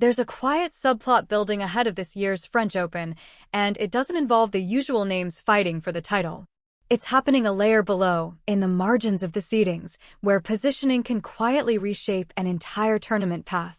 There's a quiet subplot building ahead of this year's French Open, and it doesn't involve the usual names fighting for the title. It's happening a layer below, in the margins of the seedings, where positioning can quietly reshape an entire tournament path.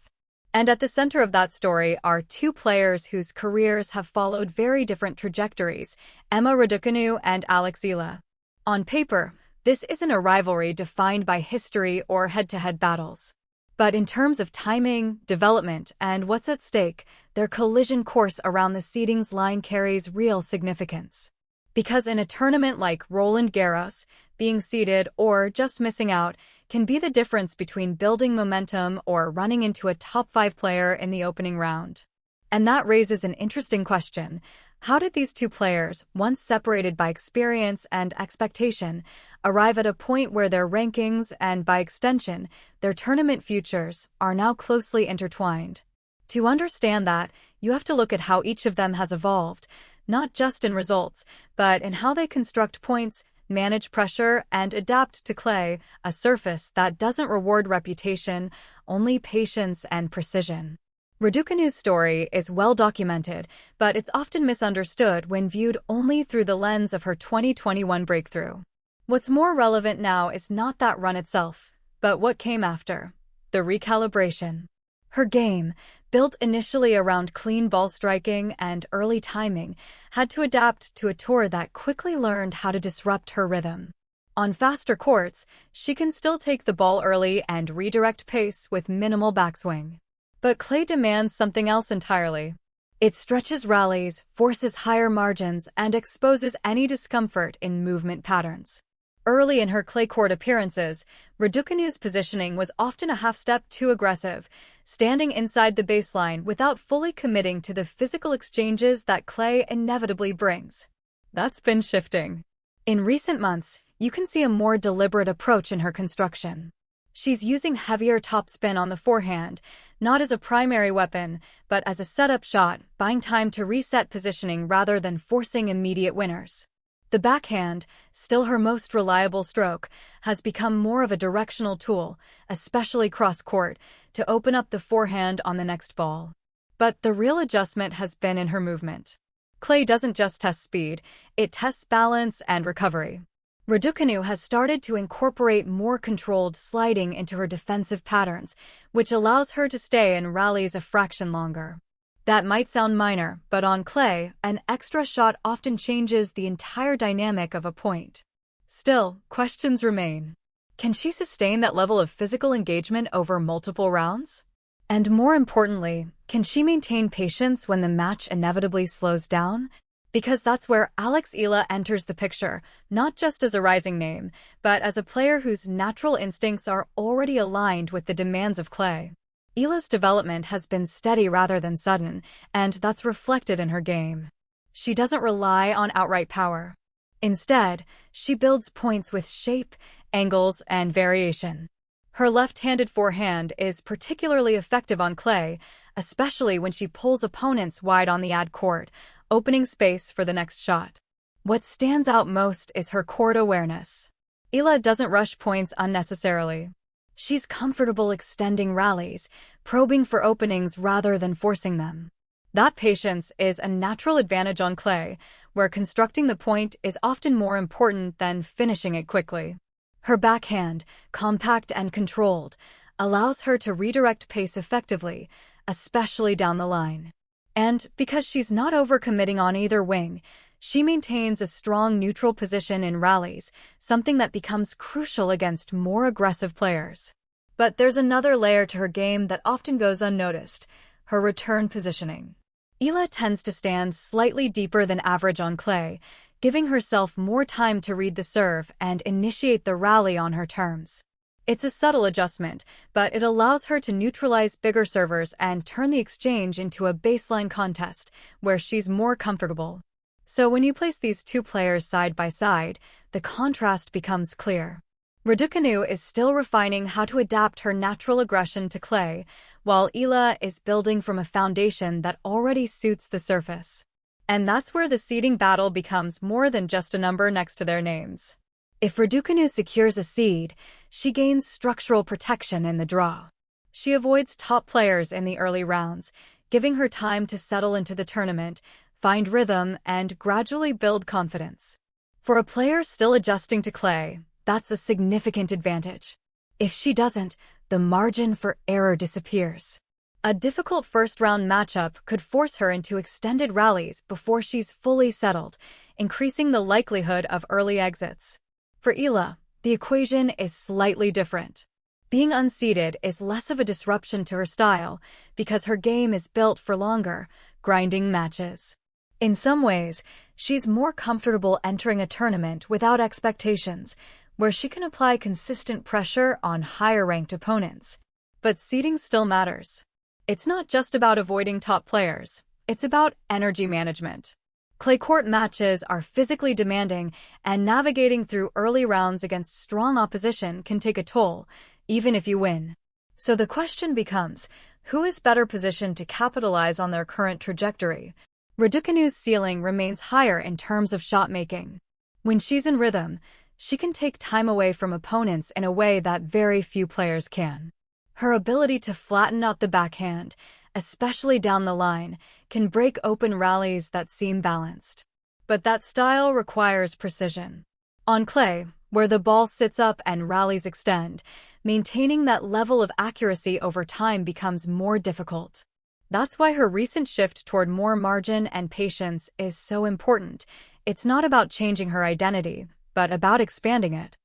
And at the center of that story are two players whose careers have followed very different trajectories, Emma Raducanu and Alex Eala. On paper, this isn't a rivalry defined by history or head-to-head battles. But in terms of timing, development, and what's at stake, their collision course around the seedings line carries real significance. Because in a tournament like Roland Garros, being seeded or just missing out can be the difference between building momentum or running into a top-5 player in the opening round. And that raises an interesting question. How did these two players, once separated by experience and expectation, arrive at a point where their rankings and, by extension, their tournament futures are now closely intertwined? To understand that, you have to look at how each of them has evolved, not just in results, but in how they construct points, manage pressure, and adapt to clay, a surface that doesn't reward reputation, only patience and precision. Raducanu's story is well documented, but it's often misunderstood when viewed only through the lens of her 2021 breakthrough. What's more relevant now is not that run itself, but what came after: the recalibration. Her game, built initially around clean ball striking and early timing, had to adapt to a tour that quickly learned how to disrupt her rhythm. On faster courts, she can still take the ball early and redirect pace with minimal backswing. But clay demands something else entirely. It stretches rallies, forces higher margins, and exposes any discomfort in movement patterns. Early in her clay court appearances, Raducanu's positioning was often a half-step too aggressive, standing inside the baseline without fully committing to the physical exchanges that clay inevitably brings. That's been shifting. In recent months, you can see a more deliberate approach in her construction. She's using heavier topspin on the forehand, not as a primary weapon, but as a setup shot, buying time to reset positioning rather than forcing immediate winners. The backhand, still her most reliable stroke, has become more of a directional tool, especially cross-court, to open up the forehand on the next ball. But the real adjustment has been in her movement. Clay doesn't just test speed, it tests balance and recovery. Raducanu has started to incorporate more controlled sliding into her defensive patterns, which allows her to stay in rallies a fraction longer. That might sound minor, but on clay, an extra shot often changes the entire dynamic of a point. Still, questions remain. Can she sustain that level of physical engagement over multiple rounds? And more importantly, can she maintain patience when the match inevitably slows down? Because that's where Alex Eala enters the picture, not just as a rising name, but as a player whose natural instincts are already aligned with the demands of clay. Eala's development has been steady rather than sudden, and that's reflected in her game. She doesn't rely on outright power. Instead, she builds points with shape, angles, and variation. Her left-handed forehand is particularly effective on clay, especially when she pulls opponents wide on the ad court, opening space for the next shot. What stands out most is her court awareness. Eala doesn't rush points unnecessarily. She's comfortable extending rallies, probing for openings rather than forcing them. That patience is a natural advantage on clay, where constructing the point is often more important than finishing it quickly. Her backhand, compact and controlled, allows her to redirect pace effectively, especially down the line. And because she's not overcommitting on either wing, she maintains a strong neutral position in rallies, something that becomes crucial against more aggressive players. But there's another layer to her game that often goes unnoticed: her return positioning. Eala tends to stand slightly deeper than average on clay, giving herself more time to read the serve and initiate the rally on her terms. It's a subtle adjustment, but it allows her to neutralize bigger servers and turn the exchange into a baseline contest, where she's more comfortable. So when you place these two players side by side, the contrast becomes clear. Raducanu is still refining how to adapt her natural aggression to clay, while Eala is building from a foundation that already suits the surface. And that's where the seeding battle becomes more than just a number next to their names. If Raducanu secures a seed, she gains structural protection in the draw. She avoids top players in the early rounds, giving her time to settle into the tournament, find rhythm, and gradually build confidence. For a player still adjusting to clay, that's a significant advantage. If she doesn't, the margin for error disappears. A difficult first-round matchup could force her into extended rallies before she's fully settled, increasing the likelihood of early exits. For Eala, the equation is slightly different. Being unseeded is less of a disruption to her style because her game is built for longer, grinding matches. In some ways, she's more comfortable entering a tournament without expectations, where she can apply consistent pressure on higher-ranked opponents. But seeding still matters. It's not just about avoiding top players, it's about energy management. Clay court matches are physically demanding, and navigating through early rounds against strong opposition can take a toll, even if you win. So the question becomes, who is better positioned to capitalize on their current trajectory? Raducanu's ceiling remains higher in terms of shot-making. When she's in rhythm, she can take time away from opponents in a way that very few players can. Her ability to flatten out the backhand, especially down the line, can break open rallies that seem balanced. But that style requires precision. On clay, where the ball sits up and rallies extend, maintaining that level of accuracy over time becomes more difficult. That's why her recent shift toward more margin and patience is so important. It's not about changing her identity, but about expanding it.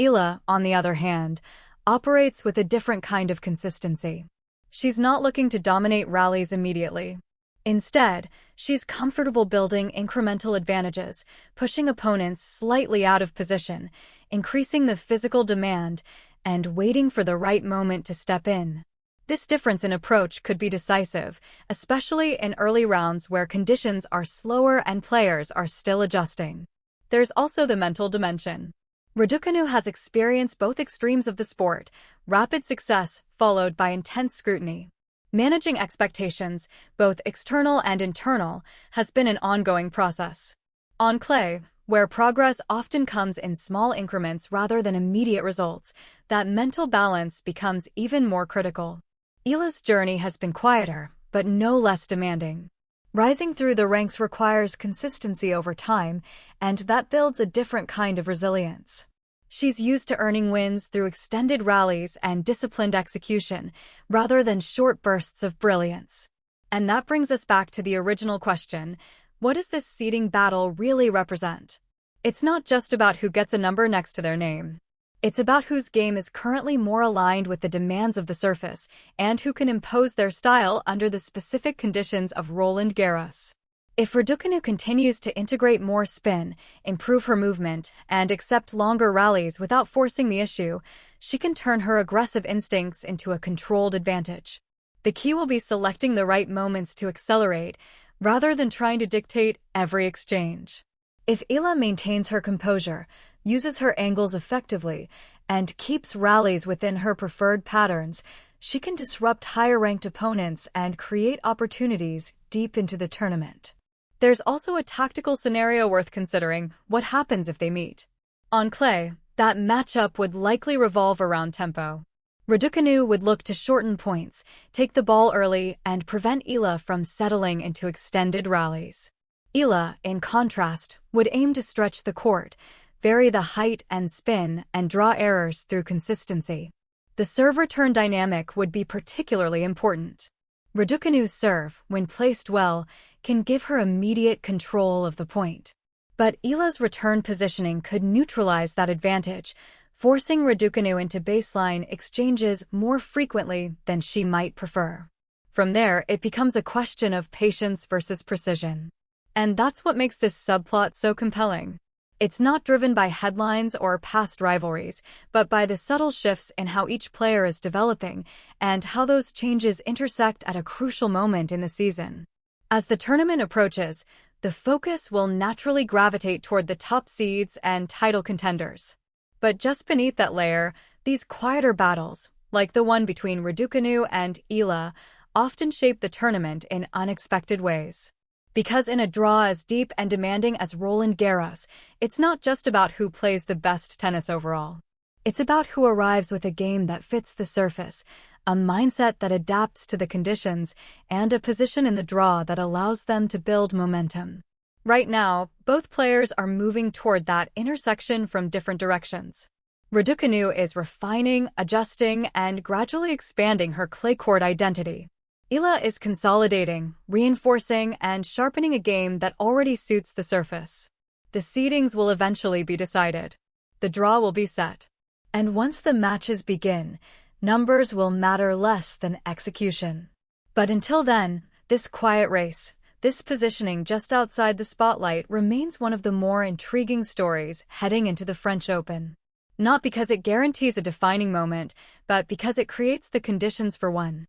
Eala, on the other hand, operates with a different kind of consistency. She's not looking to dominate rallies immediately. Instead, she's comfortable building incremental advantages, pushing opponents slightly out of position, increasing the physical demand, and waiting for the right moment to step in. This difference in approach could be decisive, especially in early rounds where conditions are slower and players are still adjusting. There's also the mental dimension. Raducanu has experienced both extremes of the sport, rapid success followed by intense scrutiny. Managing expectations, both external and internal, has been an ongoing process. On clay, where progress often comes in small increments rather than immediate results, that mental balance becomes even more critical. Eala's journey has been quieter, but no less demanding. Rising through the ranks requires consistency over time, and that builds a different kind of resilience. She's used to earning wins through extended rallies and disciplined execution, rather than short bursts of brilliance. And that brings us back to the original question, what does this seeding battle really represent? It's not just about who gets a number next to their name. It's about whose game is currently more aligned with the demands of the surface, and who can impose their style under the specific conditions of Roland Garros. If Raducanu continues to integrate more spin, improve her movement, and accept longer rallies without forcing the issue, she can turn her aggressive instincts into a controlled advantage. The key will be selecting the right moments to accelerate, rather than trying to dictate every exchange. If Eala maintains her composure, uses her angles effectively, and keeps rallies within her preferred patterns, she can disrupt higher-ranked opponents and create opportunities deep into the tournament. There's also a tactical scenario worth considering: what happens if they meet? On clay, that matchup would likely revolve around tempo. Raducanu would look to shorten points, take the ball early, and prevent Eala from settling into extended rallies. Eala, in contrast, would aim to stretch the court, vary the height and spin, and draw errors through consistency. The serve-return dynamic would be particularly important. Raducanu's serve, when placed well, can give her immediate control of the point. But Eala's return positioning could neutralize that advantage, forcing Raducanu into baseline exchanges more frequently than she might prefer. From there, it becomes a question of patience versus precision. And that's what makes this subplot so compelling. It's not driven by headlines or past rivalries, but by the subtle shifts in how each player is developing and how those changes intersect at a crucial moment in the season. As the tournament approaches, the focus will naturally gravitate toward the top seeds and title contenders. But just beneath that layer, these quieter battles, like the one between Raducanu and Eala, often shape the tournament in unexpected ways. Because in a draw as deep and demanding as Roland Garros, it's not just about who plays the best tennis overall. It's about who arrives with a game that fits the surface, a mindset that adapts to the conditions, and a position in the draw that allows them to build momentum. Right now, both players are moving toward that intersection from different directions. Raducanu is refining, adjusting, and gradually expanding her clay court identity. Eala is consolidating, reinforcing, and sharpening a game that already suits the surface. The seedings will eventually be decided. The draw will be set. And once the matches begin, numbers will matter less than execution. But until then, this quiet race, this positioning just outside the spotlight remains one of the more intriguing stories heading into the French Open. Not because it guarantees a defining moment, but because it creates the conditions for one.